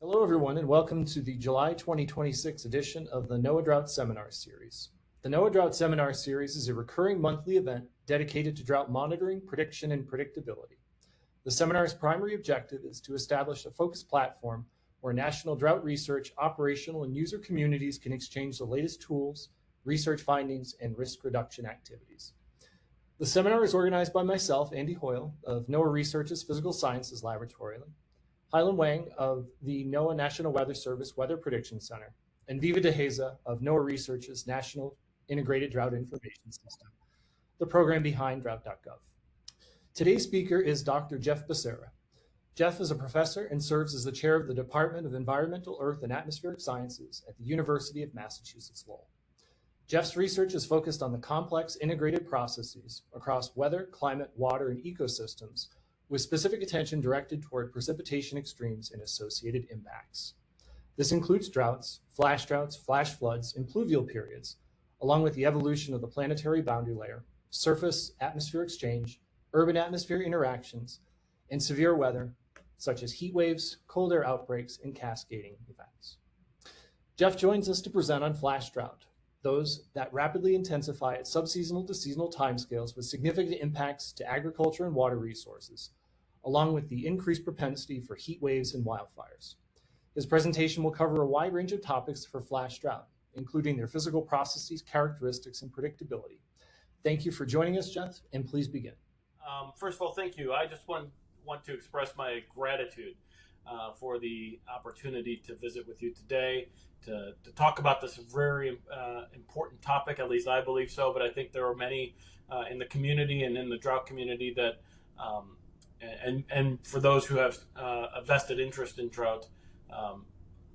Hello, everyone, and welcome to the July 2026 edition of the NOAA Drought Seminar Series. The NOAA Drought Seminar Series is a recurring monthly event dedicated to drought monitoring, prediction, and predictability. The seminar's primary objective is to establish a focused platform where national drought research, operational, and user communities can exchange the latest tools, research findings, and risk reduction activities. The seminar is organized by myself, Andy Hoyle, of NOAA Research's Physical Sciences Laboratory, Hylan Wang of the NOAA National Weather Service Weather Prediction Center, and Viva DeHeza of NOAA Research's National Integrated Drought Information System, the program behind drought.gov. Today's speaker is Dr. Jeff Becerra. Jeff is a professor and serves as the chair of the Department of Environmental, Earth, and Atmospheric Sciences at the University of Massachusetts Lowell. Jeff's research is focused on the complex integrated processes across weather, climate, water, and ecosystems, with specific attention directed toward precipitation extremes and associated impacts. This includes droughts, flash floods, and pluvial periods, along with the evolution of the planetary boundary layer, surface-atmosphere exchange, urban-atmosphere interactions, and severe weather, such as heat waves, cold air outbreaks, and cascading events. Jeff joins us to present on flash drought, those that rapidly intensify at subseasonal to seasonal timescales with significant impacts to agriculture and water resources, along with the increased propensity for heat waves and wildfires. His presentation will cover a wide range of topics for flash drought, including their physical processes, characteristics, and predictability. Thank you for joining us, Jeff, and please begin. First of all, thank you. I just want to express my gratitude for the opportunity to visit with you today, to talk about this very important topic. At least I believe so, but I think there are many in the community and in the drought community that, and for those who have a vested interest in drought,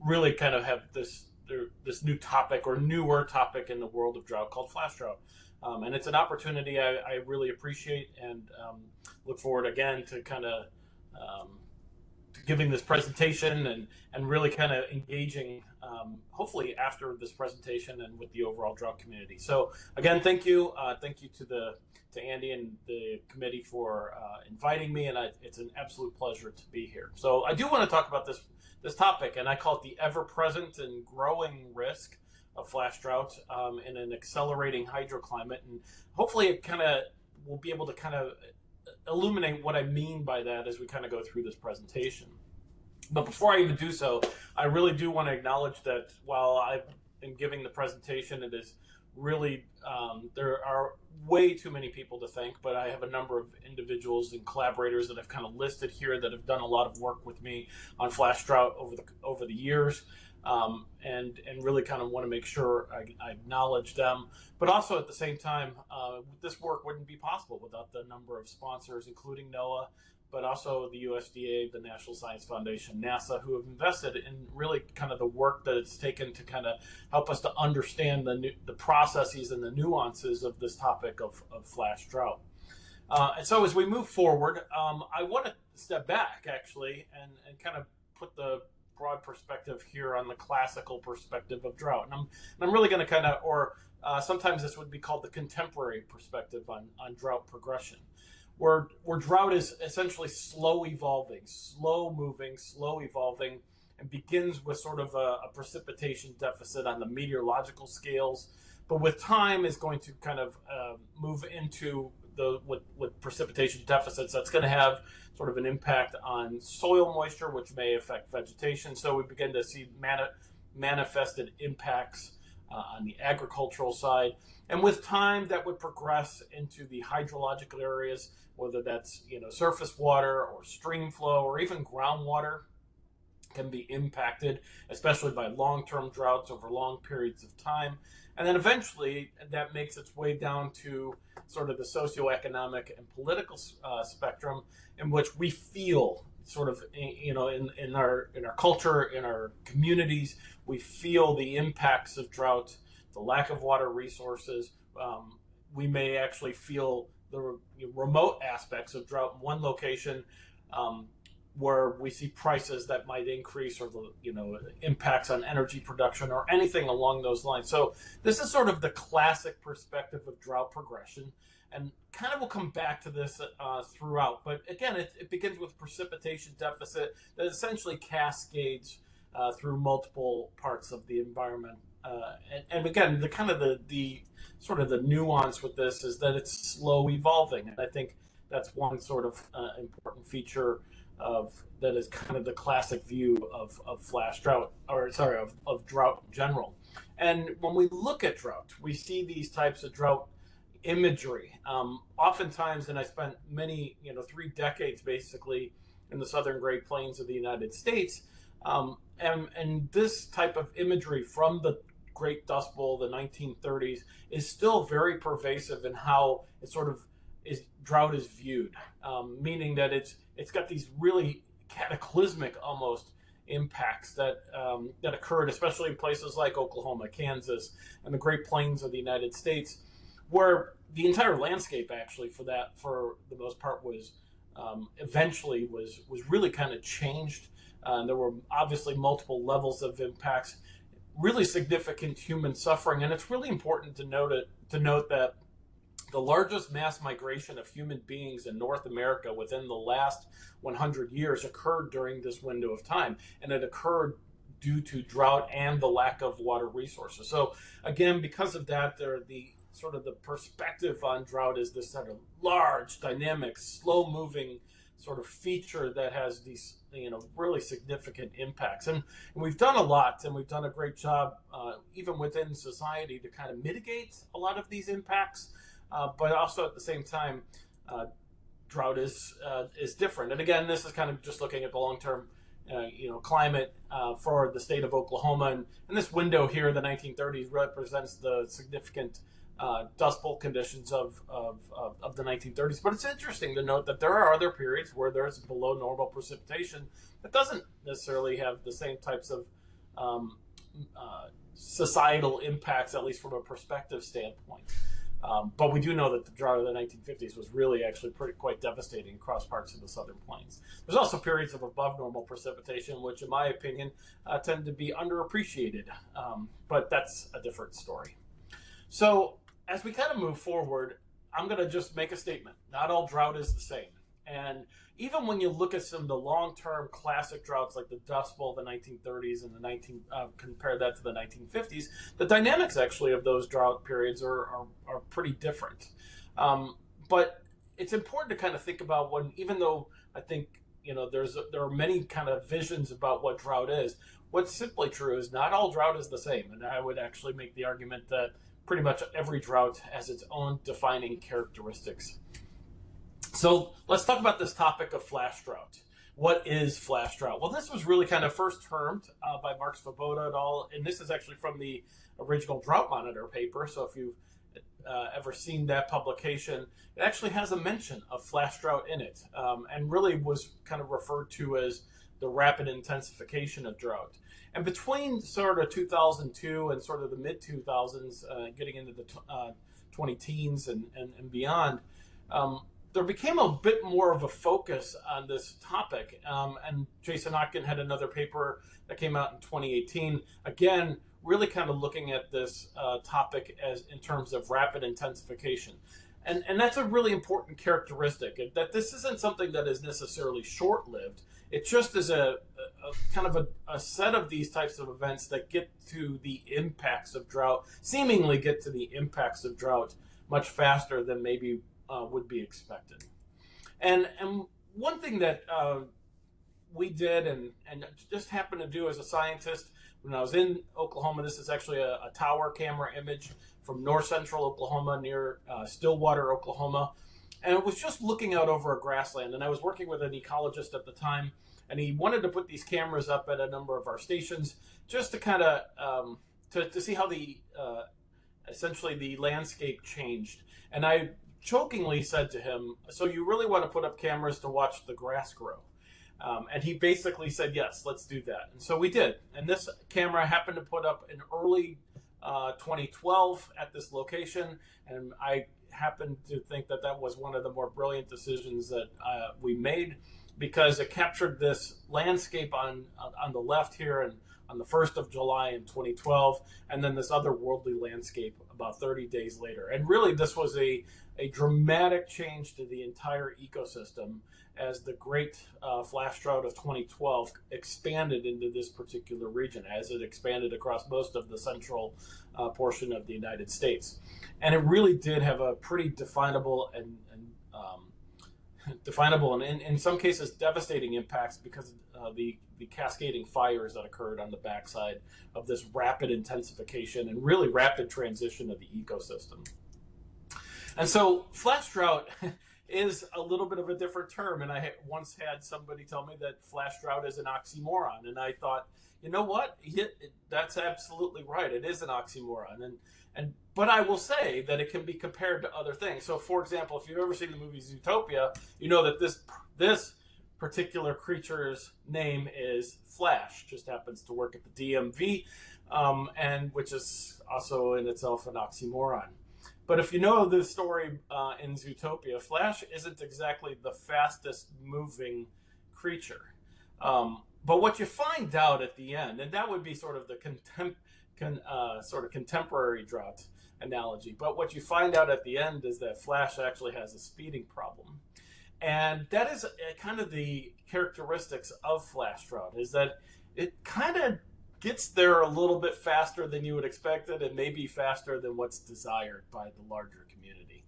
really kind of have this new topic or newer topic in the world of drought called flash drought. And it's an opportunity I really appreciate and look forward again to kind of giving this presentation and really kind of engaging, hopefully after this presentation and with the overall drought community. So again, thank you to Andy and the committee for inviting me, and it's an absolute pleasure to be here. So I do want to talk about this topic, and I call it the ever-present and growing risk of flash drought in an accelerating hydroclimate, and hopefully it kind of will be able to kind of illuminate what I mean by that as we kind of go through this presentation. But before I even do so, I really do want to acknowledge that while I've been giving the presentation, it is really, there are way too many people to thank, but I have a number of individuals and collaborators that I've kind of listed here that have done a lot of work with me on flash drought over the years. And really kind of want to make sure I acknowledge them. But also at the same time, this work wouldn't be possible without the number of sponsors, including NOAA, but also the USDA, the National Science Foundation, NASA, who have invested in really kind of the work that it's taken to kind of help us to understand the processes and the nuances of this topic of flash drought. And so as we move forward, I want to step back actually and kind of put the broad perspective here on the classical perspective of drought. And I'm really going to kind of, or sometimes this would be called the contemporary perspective on drought progression, where drought is essentially slow evolving, and begins with sort of a precipitation deficit on the meteorological scales, but with time is going to kind of move into with precipitation deficits that's going to have sort of an impact on soil moisture, which may affect vegetation. So we begin to see manifested impacts on the agricultural side. And with time, that would progress into the hydrological areas, whether that's surface water or stream flow or even groundwater can be impacted, especially by long-term droughts over long periods of time. And then eventually that makes its way down to sort of the socioeconomic and political spectrum, in which we feel sort of, in our culture, in our communities, we feel the impacts of drought, the lack of water resources. We may actually feel the remote aspects of drought in one location, where we see prices that might increase, or the impacts on energy production or anything along those lines. So this is sort of the classic perspective of drought progression, and kind of we'll come back to this throughout. But again, it begins with precipitation deficit that essentially cascades through multiple parts of the environment. And again, the sort of the nuance with this is that it's slow evolving, and I think that's one sort of important feature of that is kind of the classic view of flash drought, or sorry, of drought in general. And when we look at drought, we see these types of drought imagery. Oftentimes, and I spent many, 3 decades basically in the southern Great Plains of the United States, and this type of imagery from the Great Dust Bowl, the 1930s, is still very pervasive in how it sort of drought is viewed, meaning that it's got these really cataclysmic almost impacts that occurred, especially in places like Oklahoma, Kansas, and the Great Plains of the United States, where the entire landscape actually for the most part was eventually was really kind of changed. There were obviously multiple levels of impacts, really significant human suffering, and it's really important to note that the largest mass migration of human beings in North America within the last 100 years occurred during this window of time, and it occurred due to drought and the lack of water resources. So again, because of that, the perspective on drought is this sort of large, dynamic, slow-moving sort of feature that has these really significant impacts. And we've done a lot, and we've done a great job even within society to kind of mitigate a lot of these impacts. But also at the same time, drought is different. And again, this is kind of just looking at the long-term, climate for the state of Oklahoma. And this window here, the 1930s, represents the significant Dust Bowl conditions of the 1930s. But it's interesting to note that there are other periods where there's below normal precipitation that doesn't necessarily have the same types of societal impacts, at least from a perspective standpoint. But we do know that the drought of the 1950s was really actually quite devastating across parts of the southern plains. There's also periods of above normal precipitation, which in my opinion tend to be underappreciated, but that's a different story. So as we kind of move forward, I'm going to just make a statement. Not all drought is the same. And even when you look at some of the long-term classic droughts like the Dust Bowl of the 1930s and compare that to the 1950s, the dynamics actually of those drought periods are pretty different. But it's important to kind of think about even though I think there are many kind of visions about what drought is, what's simply true is not all drought is the same. And I would actually make the argument that pretty much every drought has its own defining characteristics. So let's talk about this topic of flash drought. What is flash drought? Well, this was really kind of first termed by Mark Svoboda et al., and this is actually from the original Drought Monitor paper. So if you've ever seen that publication, it actually has a mention of flash drought in it, and really was kind of referred to as the rapid intensification of drought. And between sort of 2002 and sort of the mid-2000s, getting into the 20 teens and beyond, there became a bit more of a focus on this topic. And Jason Otkin had another paper that came out in 2018, again, really kind of looking at this topic as in terms of rapid intensification. And that's a really important characteristic, that this isn't something that is necessarily short-lived. It just is a kind of a set of these types of events that get to the impacts of drought, seemingly get to the impacts of drought much faster than maybe would be expected. And one thing that we did and just happened to do as a scientist when I was in Oklahoma, this is actually a tower camera image from north central Oklahoma near Stillwater, Oklahoma. And it was just looking out over a grassland. And I was working with an ecologist at the time, and he wanted to put these cameras up at a number of our stations just to kind of to see how essentially the landscape changed. And I jokingly said to him, "So you really want to put up cameras to watch the grass grow?" And he basically said, "Yes, let's do that." And so we did. And this camera happened to put up in early 2012 at this location, and I happen to think that was one of the more brilliant decisions that we made, because it captured this landscape on the left here and on the 1st of July in 2012, and then this otherworldly landscape about 30 days later. And really, this was a dramatic change to the entire ecosystem as the great flash drought of 2012 expanded into this particular region, as it expanded across most of the central portion of the United States. And it really did have a pretty definable and in some cases devastating impacts because of the cascading fires that occurred on the backside of this rapid intensification and really rapid transition of the ecosystem. And so flash drought is a little bit of a different term, and I once had somebody tell me that flash drought is an oxymoron, and I thought, you know what, that's absolutely right, it is an oxymoron. But I will say that it can be compared to other things. So, for example, if you've ever seen the movie Zootopia, you know that this particular creature's name is Flash. Just happens to work at the DMV, and which is also in itself an oxymoron. But if you know the story in Zootopia, Flash isn't exactly the fastest moving creature. But what you find out at the end, and that would be sort of the contemporary drought analogy, but what you find out at the end is that Flash actually has a speeding problem. And that is kind of the characteristics of flash drought, is that it kind of gets there a little bit faster than you would expect it, and maybe faster than what's desired by the larger community.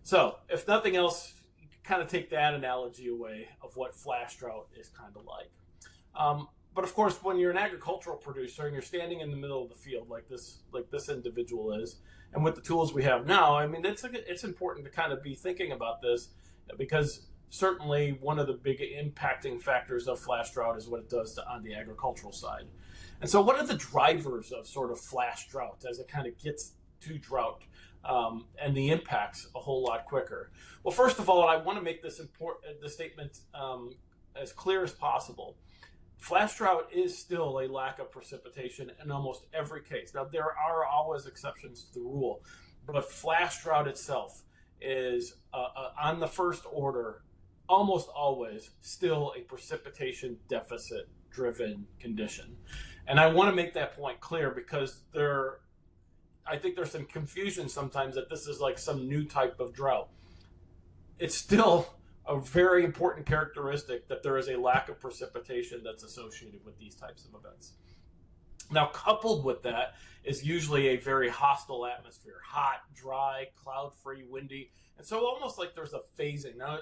So if nothing else, you can kind of take that analogy away of what flash drought is kind of like. But of course, when you're an agricultural producer and you're standing in the middle of the field like this individual is, and with the tools we have now, I mean, it's important to kind of be thinking about this, because certainly one of the big impacting factors of flash drought is what it does on the agricultural side. And so what are the drivers of sort of flash drought as it kind of gets to drought and the impacts a whole lot quicker? Well, first of all, I want to make this statement as clear as possible. Flash drought is still a lack of precipitation in almost every case. Now, there are always exceptions to the rule, but flash drought itself is on the first order, almost always still a precipitation deficit driven condition. And I want to make that point clear because I think there's some confusion sometimes that this is like some new type of drought. It's still a very important characteristic that there is a lack of precipitation that's associated with these types of events. Now, coupled with that is usually a very hostile atmosphere, hot, dry, cloud-free, windy, and so almost like there's a phasing. Now,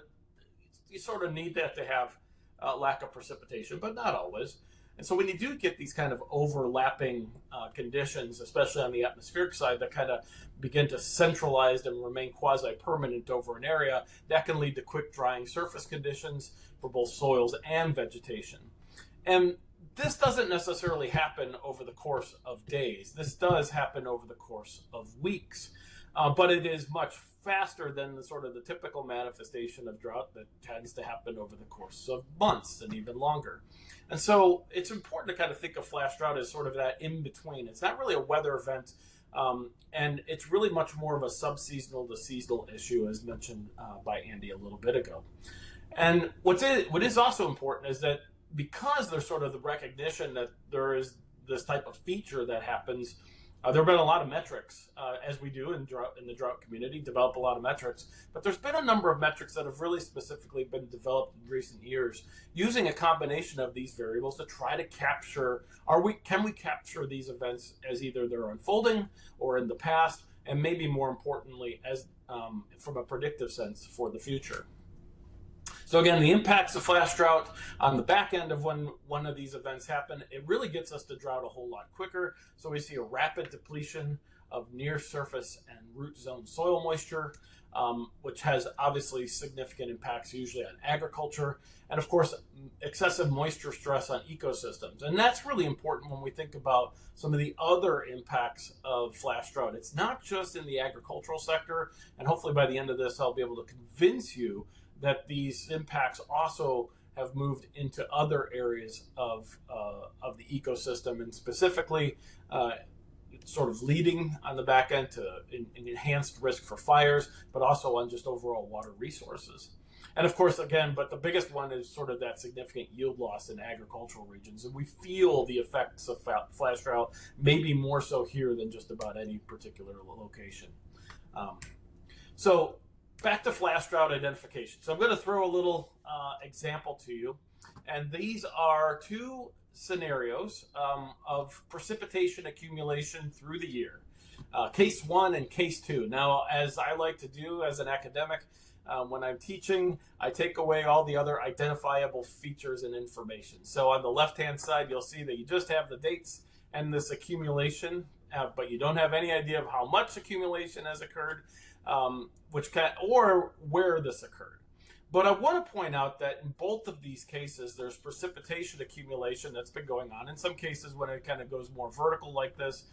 you sort of need that to have a lack of precipitation, but not always. And so when you do get these kind of overlapping conditions, especially on the atmospheric side, that kind of begin to centralize and remain quasi-permanent over an area, that can lead to quick drying surface conditions for both soils and vegetation. And this doesn't necessarily happen over the course of days. This does happen over the course of weeks, but it is much faster than the typical manifestation of drought that tends to happen over the course of months and even longer. And so it's important to kind of think of flash drought as sort of that in between. It's not really a weather event, and it's really much more of a subseasonal to seasonal issue, as mentioned by Andy a little bit ago. And what is also important is that because there's sort of the recognition that there is this type of feature that happens, there have been a lot of metrics, as we do in the drought community, develop a lot of metrics. But there's been a number of metrics that have really specifically been developed in recent years using a combination of these variables to try to capture, can we capture these events as either they're unfolding or in the past, and maybe more importantly, as from a predictive sense for the future. So again, the impacts of flash drought on the back end of when one of these events happen, it really gets us to drought a whole lot quicker. So we see a rapid depletion of near surface and root zone soil moisture, which has obviously significant impacts usually on agriculture, and of course, excessive moisture stress on ecosystems. And that's really important when we think about some of the other impacts of flash drought. It's not just in the agricultural sector, and hopefully by the end of this, I'll be able to convince you that these impacts also have moved into other areas of the ecosystem, and specifically sort of leading on the back end to an enhanced risk for fires, but also on just overall water resources. And of course, again, but the biggest one is sort of that significant yield loss in agricultural regions. And we feel the effects of flash drought, maybe more so here than just about any particular location. So back to flash drought identification. So I'm going to throw a little example to you. And these are two scenarios of precipitation accumulation through the year. Case 1 and case 2. Now, as I like to do as an academic, when I'm teaching, I take away all the other identifiable features and information. So on the left-hand side, you'll see that you just have the dates and this accumulation, but you don't have any idea of how much accumulation has occurred, or where this occurred. But I want to point out that in both of these cases, there's precipitation accumulation that's been going on. In some cases, when it kind of goes more vertical like this,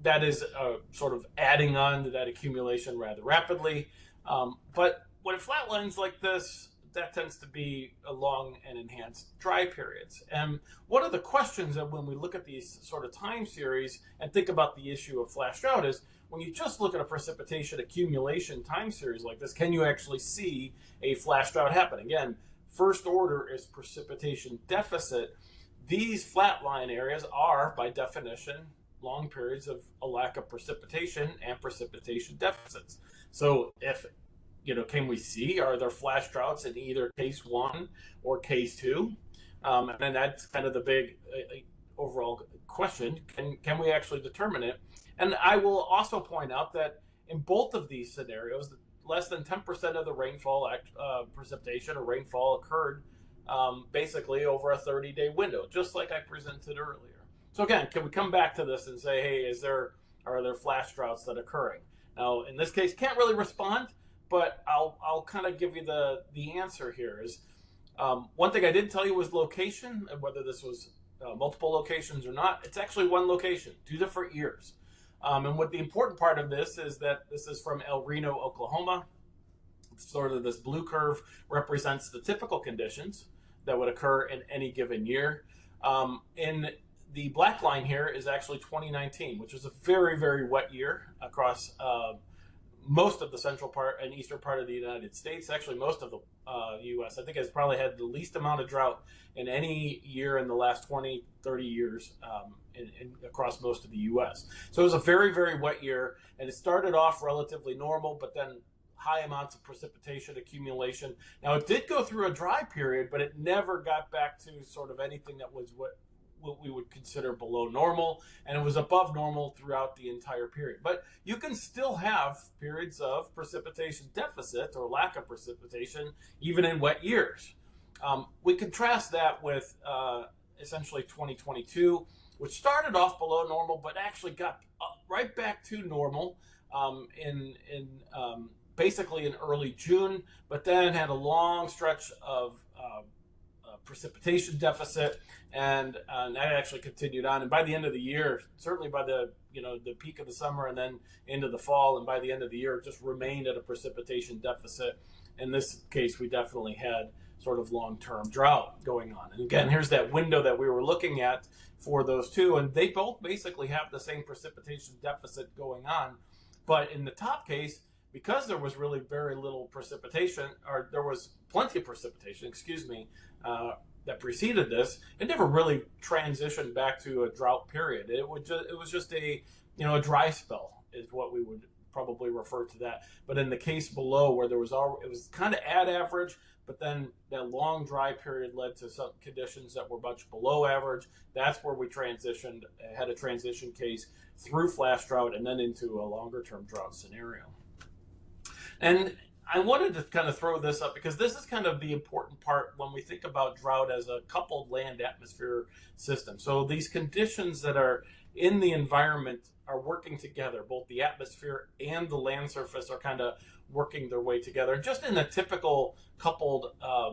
that is sort of adding on to that accumulation rather rapidly. But when it flatlines like this, that tends to be a long and enhanced dry periods. And one of the questions that when we look at these sort of time series and think about the issue of flash drought is, when you just look at a precipitation accumulation time series like this, can you actually see a flash drought happen? Again, first order is precipitation deficit. These flatline areas are, by definition, long periods of a lack of precipitation and precipitation deficits. So if, can we see, are there flash droughts in either case 1 or case 2? And that's kind of the big overall question. Can we actually determine it? And I will also point out that in both of these scenarios, less than 10% of the rainfall precipitation or rainfall occurred basically over a 30-day window, just like I presented earlier. So again, can we come back to this and say, hey, are there flash droughts that are occurring? Now, in this case, can't really respond, but I'll kind of give you the answer here. Is one thing I did tell you was location, and whether this was multiple locations or not. It's actually one location, 2 different years. And what the important part of this is that this is from El Reno, Oklahoma. It's sort of this blue curve represents the typical conditions that would occur in any given year. In the black line here is actually 2019, which was a very, very wet year across most of the central part and eastern part of the United States. Actually, most of the U.S. I think has probably had the least amount of drought in any year in the last 20, 30 years across most of the U.S. So it was a very, very wet year, and it started off relatively normal, but then high amounts of precipitation accumulation. Now, it did go through a dry period, but it never got back to sort of anything that was what we would consider below normal, and it was above normal throughout the entire period. But you can still have periods of precipitation deficit or lack of precipitation even in wet years. We contrast that with essentially 2022, which started off below normal but actually got right back to normal basically in early June, but then had a long stretch of precipitation deficit, and that actually continued on. And by the end of the year, certainly by the peak of the summer and then into the fall, and by the end of the year, it just remained at a precipitation deficit. In this case, we definitely had sort of long-term drought going on. And again, here's that window that we were looking at for those two, and they both basically have the same precipitation deficit going on. But in the top case, because there was really very little precipitation, or there was plenty of precipitation, that preceded this, it never really transitioned back to a drought period. It was just a dry spell is what we would probably refer to that. But in the case below, where it was kind of at average, but then that long dry period led to some conditions that were much below average. That's where we had a transition case through flash drought and then into a longer term drought scenario. And I wanted to kind of throw this up because this is kind of the important part when we think about drought as a coupled land-atmosphere system. So these conditions that are in the environment are working together. Both the atmosphere and the land surface are kind of working their way together. Just in a typical coupled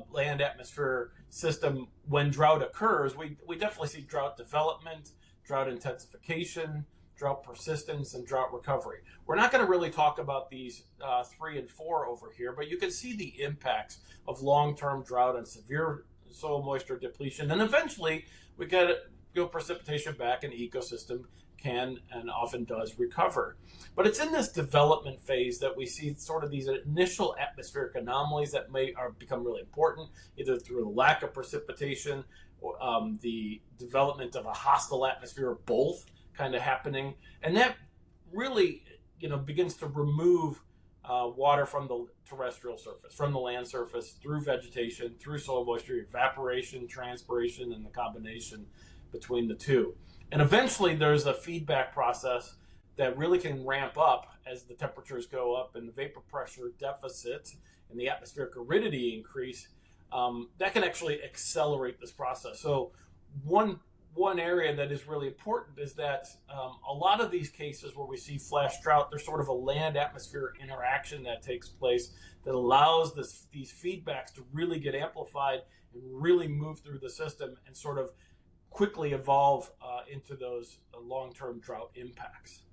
land-atmosphere system, when drought occurs, we definitely see drought development, drought intensification, drought persistence, and drought recovery. We're not going to really talk about these 3 and 4 over here, but you can see the impacts of long-term drought and severe soil moisture depletion. And eventually, we get precipitation back, and ecosystem can and often does recover. But it's in this development phase that we see sort of these initial atmospheric anomalies that become really important, either through the lack of precipitation or the development of a hostile atmosphere, or both kind of happening. And that really, begins to remove water from the terrestrial surface, from the land surface, through vegetation, through soil moisture, evaporation, transpiration, and the combination between the two. And eventually there's a feedback process that really can ramp up as the temperatures go up and the vapor pressure deficit and the atmospheric aridity increase. That can actually accelerate this process. So one area that is really important is that a lot of these cases where we see flash drought, there's sort of a land-atmosphere interaction that takes place that allows these feedbacks to really get amplified and really move through the system and sort of quickly evolve into those long-term drought impacts.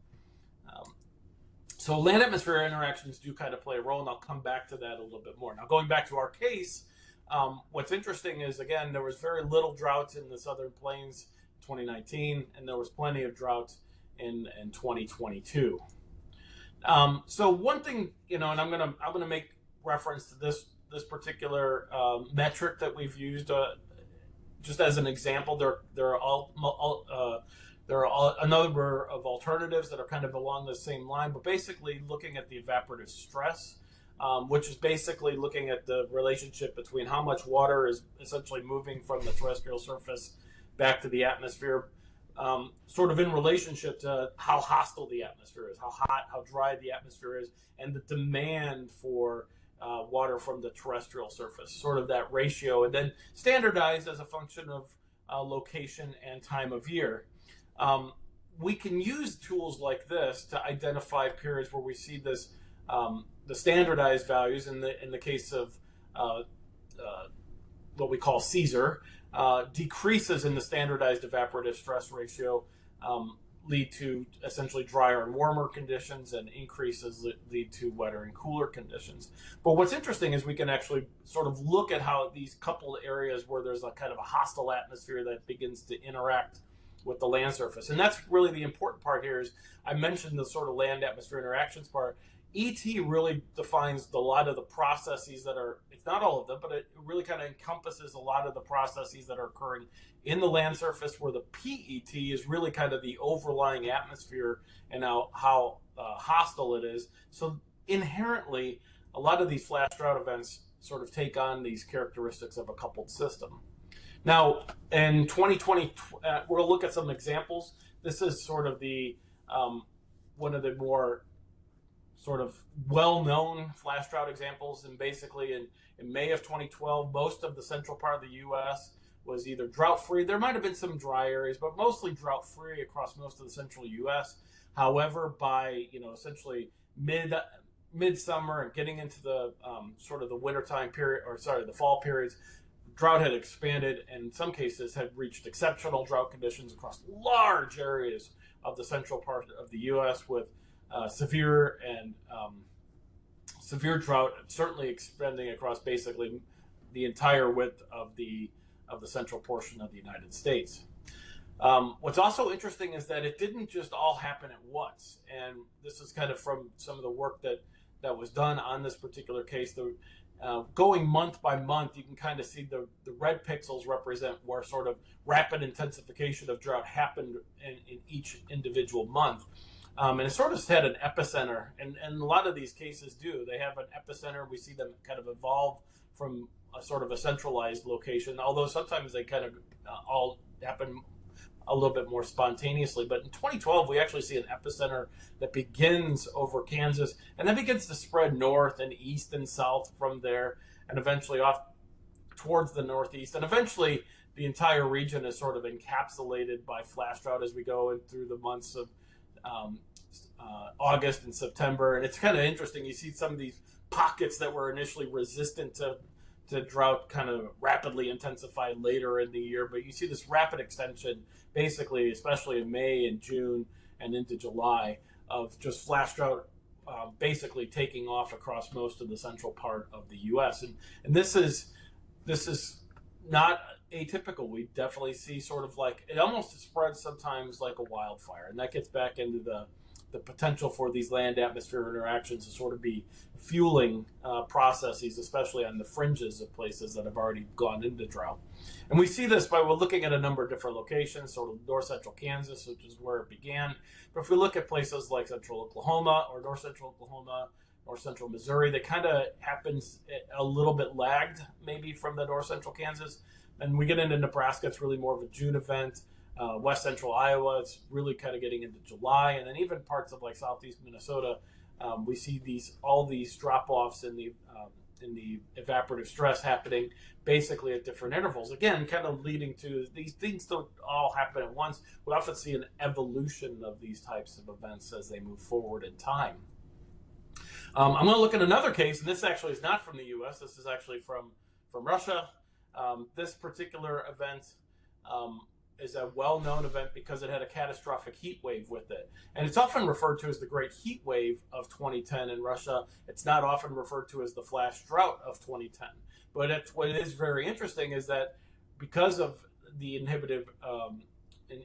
So land-atmosphere interactions do kind of play a role, and I'll come back to that a little bit more. Now, going back to our case, what's interesting is, again, there was very little droughts in the Southern Plains in 2019, and there was plenty of droughts in 2022. So one thing, and I'm gonna make reference to this particular metric that we've used just as an example. There are a number of alternatives that are kind of along the same line, but basically looking at the evaporative stress, which is basically looking at the relationship between how much water is essentially moving from the terrestrial surface back to the atmosphere, sort of in relationship to how hostile the atmosphere is, how hot, how dry the atmosphere is, and the demand for water from the terrestrial surface, sort of that ratio, and then standardized as a function of location and time of year. We can use tools like this to identify periods where we see this, the standardized values in the case of what we call Caesar, decreases in the standardized evaporative stress ratio lead to essentially drier and warmer conditions, and increases lead to wetter and cooler conditions. But what's interesting is we can actually sort of look at how these couple of areas where there's a kind of a hostile atmosphere that begins to interact with the land surface. And that's really the important part here. Is I mentioned the sort of land atmosphere interactions part. ET really defines a lot of the processes that are, it's not all of them, but it really kind of encompasses a lot of the processes that are occurring in the land surface, where the PET is really kind of the overlying atmosphere and how hostile it is. So inherently, a lot of these flash drought events sort of take on these characteristics of a coupled system. Now, in 2020, we're going to look at some examples. This is sort of the one of the more sort of well-known flash drought examples. And basically in May of 2012, most of the central part of the U.S. was either drought-free. There might have been some dry areas, but mostly drought-free across most of the central U.S. However, by essentially midsummer and getting into the sort of the wintertime period, the fall periods, drought had expanded, and in some cases had reached exceptional drought conditions across large areas of the central part of the U.S. with severe drought, certainly extending across basically the entire width of the central portion of the United States. What's also interesting is that it didn't just all happen at once, and this is kind of from some of the work that was done on this particular case. Going month by month, you can kind of see the red pixels represent where sort of rapid intensification of drought happened in each individual month. And it sort of had an epicenter, and a lot of these cases do. They have an epicenter. We see them kind of evolve from a sort of a centralized location, although sometimes they kind of all happen a little bit more spontaneously. But in 2012, we actually see an epicenter that begins over Kansas, and then begins to spread north and east and south from there, and eventually off towards the northeast. And eventually, the entire region is sort of encapsulated by flash drought as we go in through the months of August and September. And it's kind of interesting. You see some of these pockets that were initially resistant to drought kind of rapidly intensify later in the year, but you see this rapid extension, basically, especially in May and June and into July, of just flash drought basically taking off across most of the central part of the U.S. And this is not atypical. We definitely see sort of like, it almost spreads sometimes like a wildfire, and that gets back into the potential for these land-atmosphere interactions to sort of be fueling processes, especially on the fringes of places that have already gone into drought. And we see this by looking at a number of different locations, sort of north-central Kansas, which is where it began. But if we look at places like central Oklahoma or north-central Oklahoma, north-central Missouri, that kind of happens a little bit lagged maybe from the north-central Kansas. And we get into Nebraska, it's really more of a June event. West central Iowa, it's really kind of getting into July, and then even parts of like southeast Minnesota, we see all these drop-offs in the evaporative stress happening basically at different intervals. Again, kind of leading to these things don't all happen at once. We often see an evolution of these types of events as they move forward in time. I'm going to look at another case, and this actually is not from the U.S. This is actually from Russia. This particular event is a well-known event because it had a catastrophic heat wave with it. And it's often referred to as the Great Heat Wave of 2010 in Russia. It's not often referred to as the flash drought of 2010. But what is very interesting is that because of the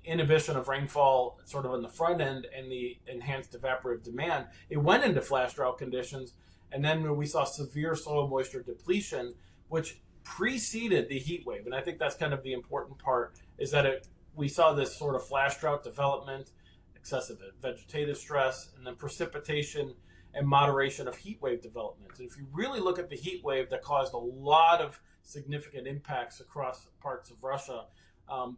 inhibition of rainfall sort of on the front end and the enhanced evaporative demand, it went into flash drought conditions. And then we saw severe soil moisture depletion, which preceded the heat wave. And I think that's kind of the important part, is that we saw this sort of flash drought development, excessive vegetative stress, and then precipitation and moderation of heat wave development. And if you really look at the heat wave that caused a lot of significant impacts across parts of Russia,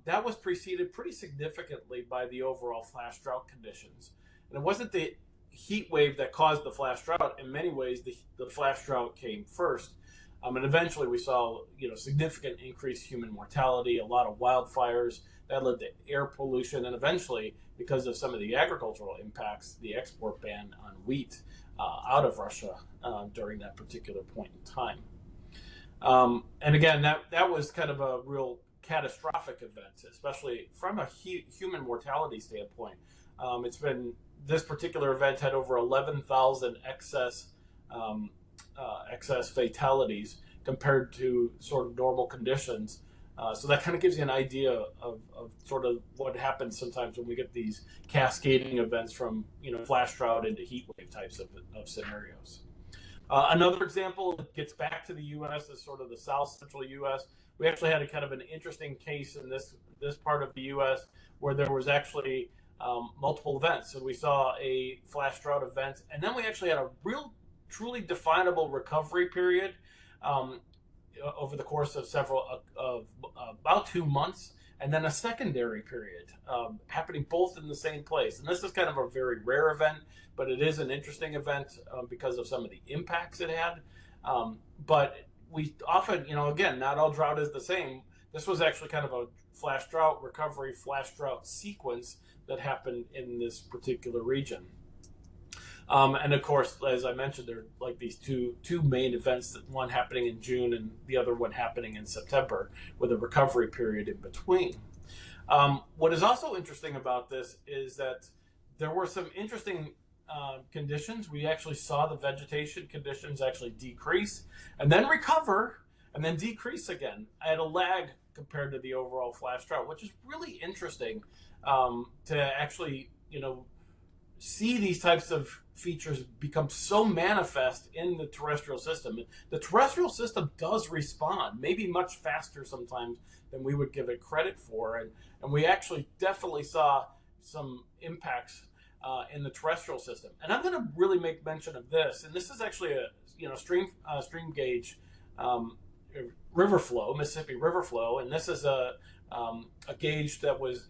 that was preceded pretty significantly by the overall flash drought conditions. And it wasn't the heat wave that caused the flash drought. In many ways, the flash drought came first. And eventually we saw, significant increased human mortality, a lot of wildfires that led to air pollution, and eventually, because of some of the agricultural impacts, the export ban on wheat out of Russia during that particular point in time. And again, that was kind of a real catastrophic event, especially from a human mortality standpoint. This particular event had over 11,000 excess fatalities compared to sort of normal conditions. So that kind of gives you an idea of sort of what happens sometimes when we get these cascading events from flash drought into heat wave types of scenarios. Another example that gets back to the U.S. is sort of the south central U.S. We actually had a kind of an interesting case in this part of the U.S. where there was actually multiple events. So we saw a flash drought event, and then we actually had a real truly definable recovery period over the course of about 2 months, and then a secondary period happening both in the same place. And this is kind of a very rare event, but it is an interesting event because of some of the impacts it had. But we often, again, not all drought is the same. This was actually kind of a flash drought recovery, flash drought sequence that happened in this particular region. And of course, as I mentioned, there are like these two main events, one happening in June and the other one happening in September, with a recovery period in between. What is also interesting about this is that there were some interesting conditions. We actually saw the vegetation conditions actually decrease and then recover and then decrease again at a lag compared to the overall flash drought, which is really interesting to actually, see these types of features become so manifest in the terrestrial system. The terrestrial system does respond, maybe much faster sometimes than we would give it credit for, and we actually definitely saw some impacts in the terrestrial system. And I'm going to really make mention of this, and this is actually a stream gauge river flow, Mississippi river flow, and this is a gauge that was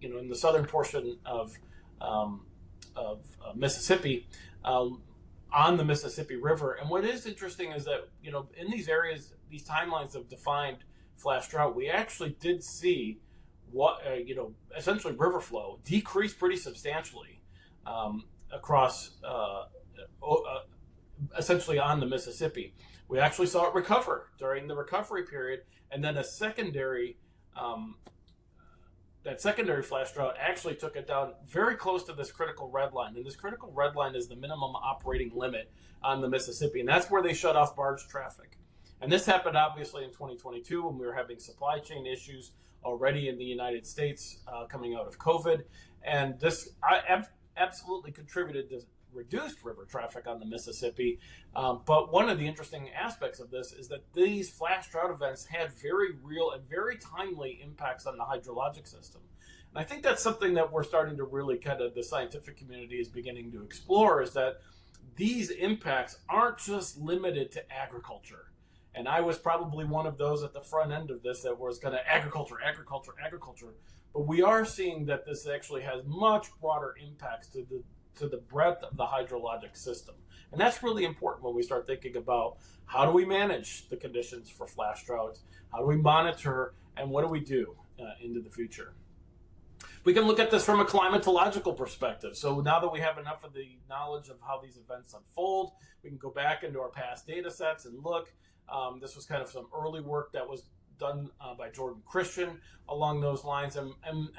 in the southern portion of Mississippi, on the Mississippi River. And what is interesting is that, in these areas, these timelines of defined flash drought, we actually did see essentially river flow decrease pretty substantially across, essentially on the Mississippi. We actually saw it recover during the recovery period, and then a secondary that secondary flash drought actually took it down very close to this critical red line. And this critical red line is the minimum operating limit on the Mississippi. And that's where they shut off barge traffic. And this happened obviously in 2022 when we were having supply chain issues already in the United States coming out of COVID. And this absolutely contributed to reduced river traffic on the Mississippi. But one of the interesting aspects of this is that these flash drought events had very real and very timely impacts on the hydrologic system. And I think that's something that we're starting to really the scientific community is beginning to explore, is that these impacts aren't just limited to agriculture. And I was probably one of those at the front end of this that was agriculture. But we are seeing that this actually has much broader impacts to the breadth of the hydrologic system. And that's really important when we start thinking about how do we manage the conditions for flash droughts, how do we monitor, and what do we do into the future. We can look at this from a climatological perspective. So now that we have enough of the knowledge of how these events unfold, we can go back into our past data sets and look. This was kind of some early work that was done by Jordan Christian along those lines. And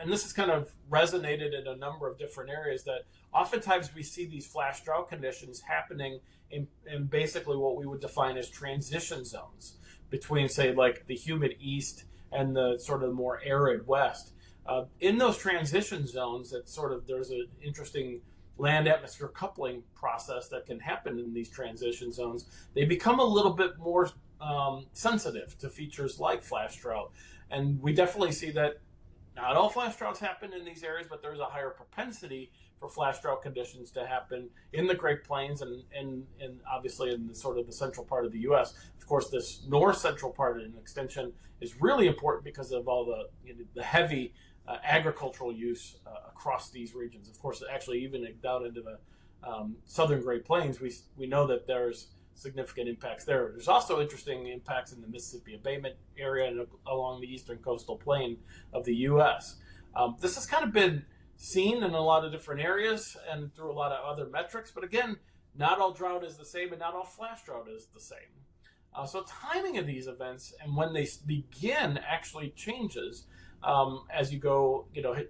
this has kind of resonated in a number of different areas, that oftentimes we see these flash drought conditions happening in basically what we would define as transition zones between, say, like the humid east and the sort of more arid west. In those transition zones, there's an interesting land-atmosphere coupling process that can happen in these transition zones. They become a little bit more sensitive to features like flash drought. And we definitely see that not all flash droughts happen in these areas, but there's a higher propensity for flash drought conditions to happen in the Great Plains and obviously in the sort of the central part of the U.S. Of course, this north central part in extension is really important because of all the heavy agricultural use across these regions. Of course, actually even down into the southern Great Plains, we know that there's significant impacts there. There's also interesting impacts in the Mississippi abatement area and along the eastern coastal plain of the U.S. This has kind of been seen in a lot of different areas and through a lot of other metrics, but again, not all drought is the same and not all flash drought is the same. So timing of these events and when they begin actually changes as you go,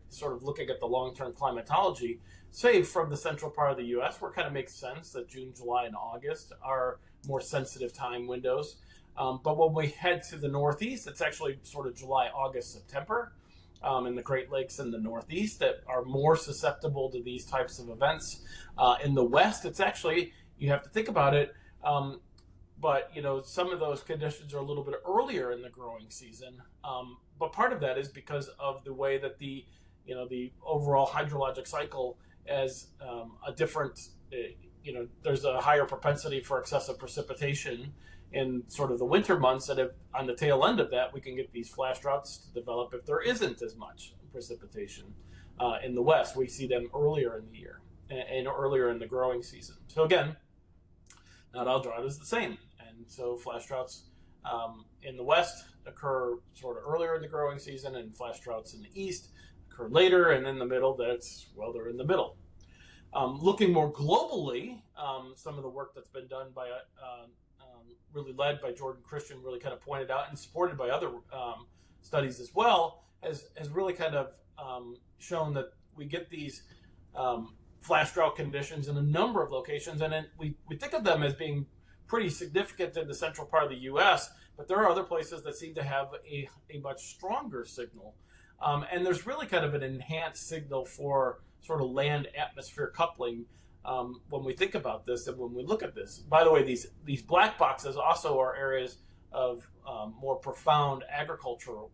sort of looking at the long-term climatology. Say from the central part of the U.S., where it kind of makes sense that June, July, and August are more sensitive time windows. But when we head to the Northeast, it's actually sort of July, August, September, in the Great Lakes and the Northeast that are more susceptible to these types of events. In the West, it's actually, you have to think about it, but some of those conditions are a little bit earlier in the growing season. But part of that is because of the way that the overall hydrologic cycle as a different, there's a higher propensity for excessive precipitation in sort of the winter months, and on the tail end of that, we can get these flash droughts to develop if there isn't as much precipitation. In the West, we see them earlier in the year and earlier in the growing season. So again, not all drought is the same. And so flash droughts in the West occur sort of earlier in the growing season, and flash droughts in the East occur later, and in the middle, they're in the middle. Looking more globally, some of the work that's been done by, really led by Jordan Christian, really kind of pointed out and supported by other studies as well, has really kind of shown that we get these flash drought conditions in a number of locations, and then we think of them as being pretty significant in the central part of the U.S., but there are other places that seem to have a much stronger signal. And there's really kind of an enhanced signal for sort of land-atmosphere coupling when we think about this and when we look at this. By the way, these black boxes also are areas of more profound agricultural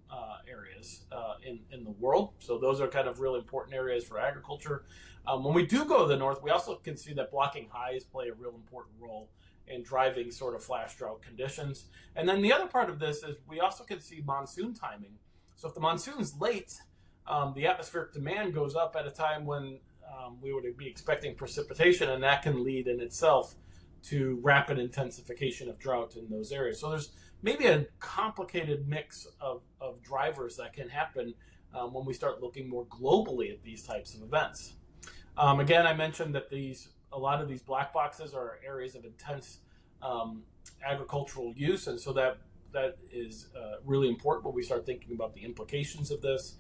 areas in the world. So those are kind of really important areas for agriculture. When we do go to the north, we also can see that blocking highs play a real important role in driving sort of flash drought conditions. And then the other part of this is we also can see monsoon timing. So if the monsoon's late, the atmospheric demand goes up at a time when we would be expecting precipitation, and that can lead in itself to rapid intensification of drought in those areas. So there's maybe a complicated mix of drivers that can happen when we start looking more globally at these types of events. Again, I mentioned that a lot of these black boxes are areas of intense agricultural use, and so that is really important when we start thinking about the implications of this.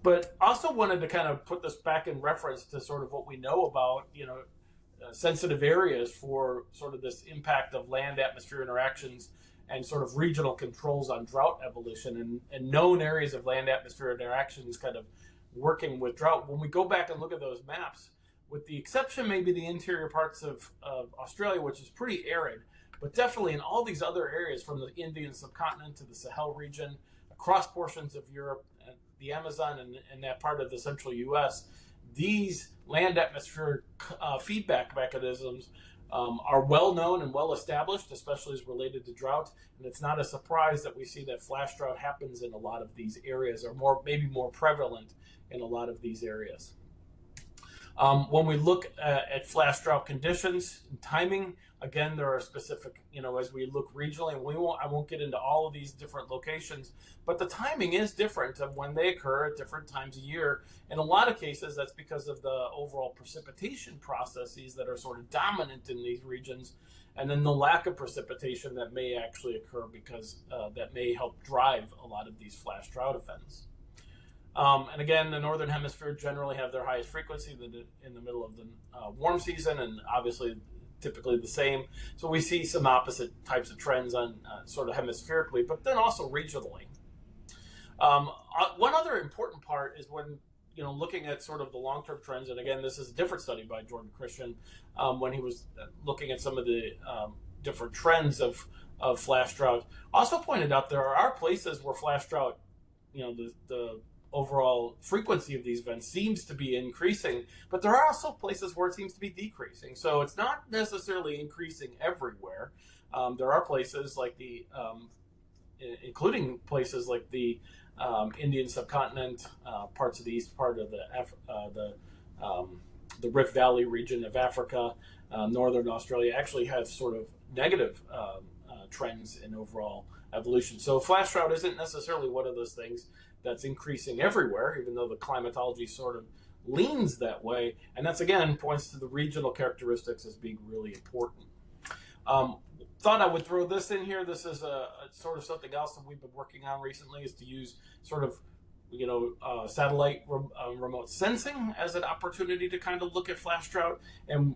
But also wanted to kind of put this back in reference to sort of what we know about, sensitive areas for sort of this impact of land-atmosphere interactions and sort of regional controls on drought evolution and known areas of land-atmosphere interactions kind of working with drought. When we go back and look at those maps, with the exception maybe the interior parts of Australia, which is pretty arid, but definitely in all these other areas from the Indian subcontinent to the Sahel region, across portions of Europe, the Amazon, and that part of the central U.S., these land atmosphere feedback mechanisms are well known and well established, especially as related to drought. And it's not a surprise that we see that flash drought happens in a lot of these areas, or maybe more prevalent in a lot of these areas. When we look at flash drought conditions and timing, again, there are specific, as we look regionally, and I won't get into all of these different locations, but the timing is different of when they occur at different times a year. In a lot of cases, that's because of the overall precipitation processes that are sort of dominant in these regions, and then the lack of precipitation that may actually occur because that may help drive a lot of these flash drought events. And again, the northern hemisphere generally have their highest frequency in the middle of the warm season, and obviously typically the same. So we see some opposite types of trends on sort of hemispherically, but then also regionally. One other important part is when looking at sort of the long-term trends, and again, this is a different study by Jordan Christian when he was looking at some of the different trends of flash drought. Also pointed out there are places where flash drought, the overall frequency of these events seems to be increasing, but there are also places where it seems to be decreasing. So it's not necessarily increasing everywhere. There are places like including places like the Indian subcontinent, parts of the east part of the Rift Valley region of Africa, northern Australia actually have sort of negative trends in overall evolution. So flash drought isn't necessarily one of those things that's increasing everywhere, even though the climatology sort of leans that way. And that's, again, points to the regional characteristics as being really important. Thought I would throw this in here. This is a sort of something else that we've been working on recently, is to use sort of satellite remote sensing as an opportunity to kind of look at flash drought. And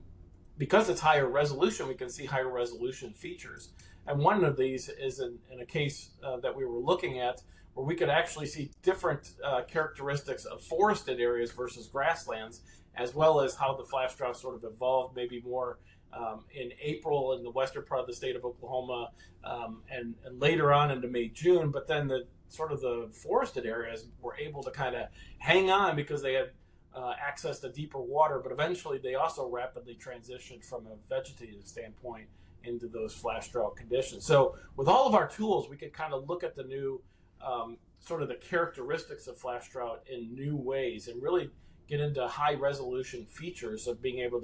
because it's higher resolution, we can see higher resolution features. And one of these is in a case that we were looking at, where we could actually see different characteristics of forested areas versus grasslands, as well as how the flash drought sort of evolved maybe more in April in the western part of the state of Oklahoma, and later on into May, June. But then the forested areas were able to kind of hang on because they had access to deeper water, but eventually they also rapidly transitioned from a vegetative standpoint into those flash drought conditions. So with all of our tools, we could kind of look at the new sort of the characteristics of flash drought in new ways and really get into high resolution features of being able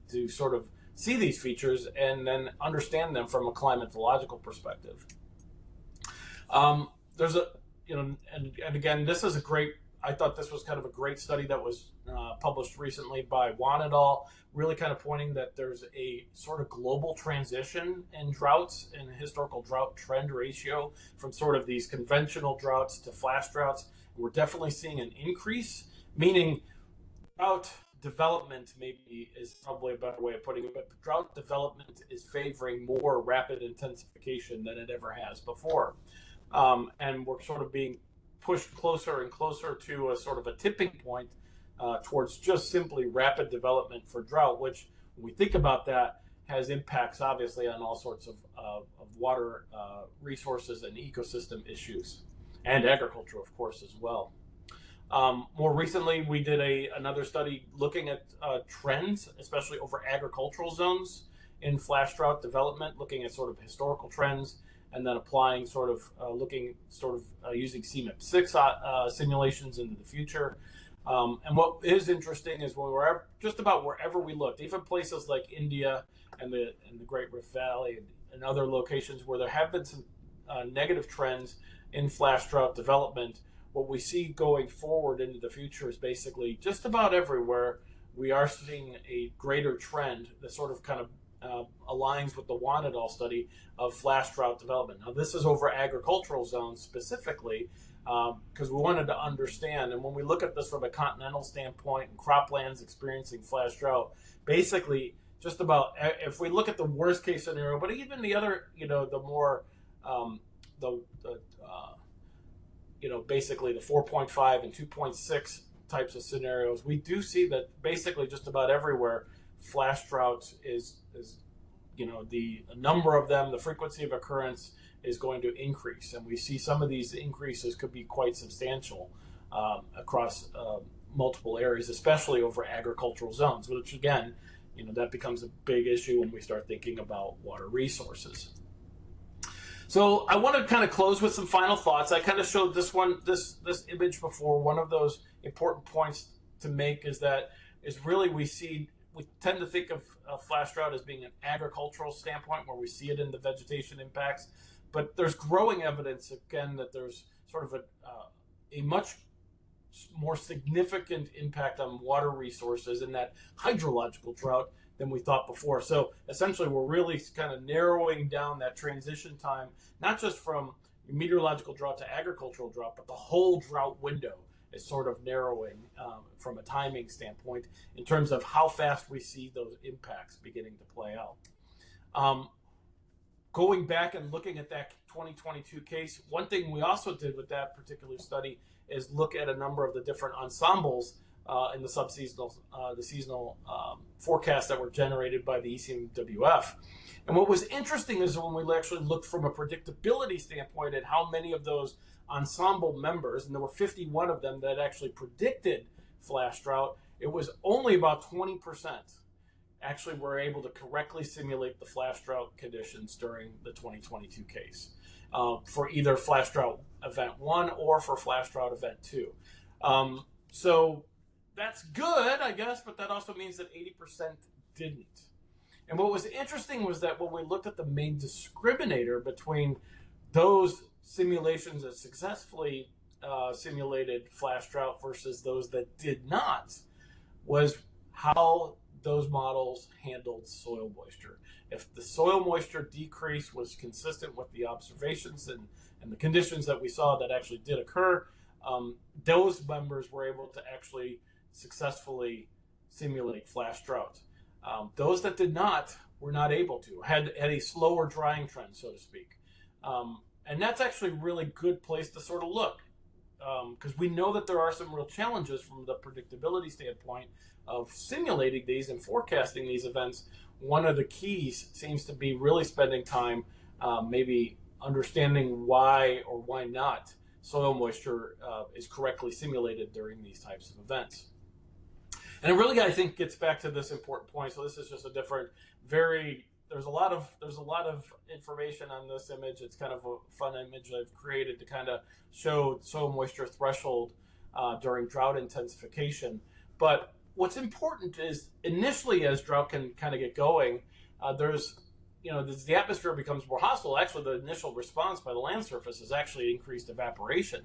to sort of see these features and then understand them from a climatological perspective. There's and again, this is I thought this was kind of a great study that was published recently by Wan et al., really kind of pointing that there's a sort of global transition in droughts and historical drought trend ratio from sort of these conventional droughts to flash droughts. We're definitely seeing an increase, meaning drought development maybe is probably a better way of putting it, but drought development is favoring more rapid intensification than it ever has before. And we're sort of being pushed closer and closer to a sort of a tipping point towards just simply rapid development for drought, which, when we think about that, has impacts obviously on all sorts of water resources and ecosystem issues, and agriculture, of course, as well. More recently, we did another study looking at trends, especially over agricultural zones in flash drought development, looking at sort of historical trends, and then applying using CMIP6 simulations into the future. And what is interesting is just about wherever we looked, even places like India and the Great Rift Valley and other locations where there have been some negative trends in flash drought development, what we see going forward into the future is basically just about everywhere we are seeing a greater trend that sort of kind of aligns with the Wan et al. Study of flash drought development. Now, this is over agricultural zones specifically, because we wanted to understand, and when we look at this from a continental standpoint and croplands experiencing flash drought, basically just about, if we look at the worst case scenario, but even the other, the more basically the 4.5 and 2.6 types of scenarios, we do see that basically just about everywhere, flash droughts is the number of them, the frequency of occurrence is going to increase, and we see some of these increases could be quite substantial across multiple areas, especially over agricultural zones, which again, that becomes a big issue when we start thinking about water resources. So I want to kind of close with some final thoughts. I kind of showed this image before. One of those important points to make is really we tend to think of flash drought as being an agricultural standpoint where we see it in the vegetation impacts, but there's growing evidence again that there's sort of a much more significant impact on water resources in that hydrological drought than we thought before. So essentially we're really kind of narrowing down that transition time, not just from meteorological drought to agricultural drought, but the whole drought window is sort of narrowing from a timing standpoint in terms of how fast we see those impacts beginning to play out. Going back and looking at that 2022 case, one thing we also did with that particular study is look at a number of the different ensembles in the subseasonal, the seasonal forecasts that were generated by the ECMWF. And what was interesting is when we actually looked from a predictability standpoint at how many of those ensemble members, and there were 51 of them that actually predicted flash drought, it was only about 20% actually were able to correctly simulate the flash drought conditions during the 2022 case for either flash drought event 1 or for flash drought event 2. So that's good, I guess, but that also means that 80% didn't. And what was interesting was that when we looked at the main discriminator between those simulations that successfully simulated flash drought versus those that did not, was how those models handled soil moisture. If the soil moisture decrease was consistent with the observations and the conditions that we saw that actually did occur, those members were able to actually successfully simulate flash drought. Those that did not were not able to, had a slower drying trend, so to speak. And that's actually a really good place to sort of look, because we know that there are some real challenges from the predictability standpoint of simulating these and forecasting these events. One of the keys seems to be really spending time maybe understanding why or why not soil moisture is correctly simulated during these types of events. And it really, I think, gets back to this important point. So this is just a different, there's a lot of information on this image. It's kind of a fun image I've created to kind of show soil moisture threshold during drought intensification. But what's important is initially, as drought can kind of get going, the atmosphere becomes more hostile. Actually, the initial response by the land surface is actually increased evaporation